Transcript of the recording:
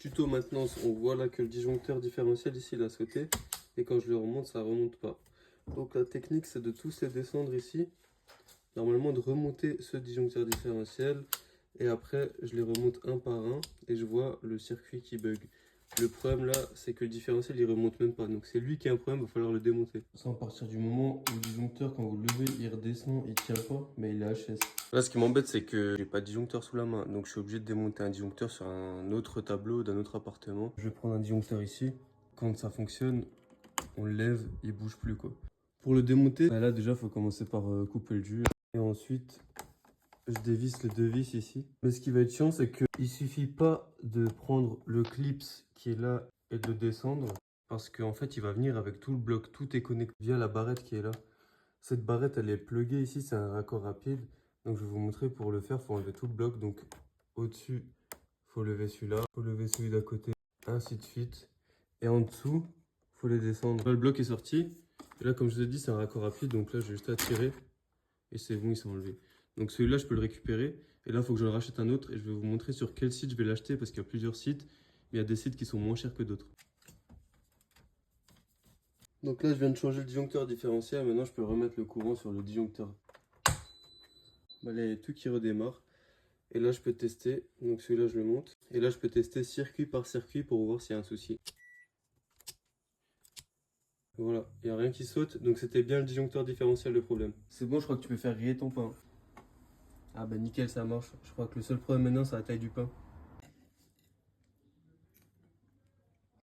tuto maintenance, on voit là que le disjoncteur différentiel ici il a sauté. Et quand je le remonte, ça remonte pas. Donc la technique c'est de tous les descendre ici. Normalement de remonter ce disjoncteur différentiel. Et après je les remonte un par un et je vois le circuit qui bug. Le problème là c'est que le différentiel il remonte même pas. Donc c'est lui qui a un problème, il va falloir le démonter. Ça à partir du moment où le disjoncteur quand vous le levez il redescend, il tient pas mais il est HS. Là ce qui m'embête c'est que j'ai pas de disjoncteur sous la main. Donc je suis obligé de démonter un disjoncteur sur un autre tableau d'un autre appartement. Je vais prendre un disjoncteur ici. Quand ça fonctionne, on le lève, il bouge plus quoi. Pour le démonter, là déjà il faut commencer par couper le jus. Et ensuite, je dévisse les deux vis ici. Mais ce qui va être chiant, c'est qu'il suffit pas de prendre le clips qui est là et de le descendre. Parce qu'en fait, il va venir avec tout le bloc. Tout est connecté via la barrette qui est là. Cette barrette, elle est pluguée ici, c'est un raccord rapide. Donc je vais vous montrer pour le faire, il faut enlever tout le bloc. Donc au-dessus, il faut lever celui-là, il faut lever celui d'à côté, ainsi de suite. Et en dessous, il faut les descendre. Là, le bloc est sorti. Et là, comme je vous ai dit, c'est un raccord rapide. Donc là, j'ai juste à tirer. Et c'est bon, ils sont enlevés. Donc celui-là, je peux le récupérer. Et là, il faut que je le rachète un autre. Et je vais vous montrer sur quel site je vais l'acheter. Parce qu'il y a plusieurs sites. Mais il y a des sites qui sont moins chers que d'autres. Donc là, je viens de changer le disjoncteur différentiel. Maintenant, je peux remettre le courant sur le disjoncteur. Bah, là, il y a tout qui redémarre. Et là, je peux tester. Donc celui-là, je le monte. Et là, je peux tester circuit par circuit pour voir s'il y a un souci. Voilà, il n'y a rien qui saute. Donc c'était bien le disjoncteur différentiel le problème. C'est bon, je crois que tu peux faire griller ton pain. Ah bah nickel, ça marche. Je crois que le seul problème maintenant, c'est la taille du pain.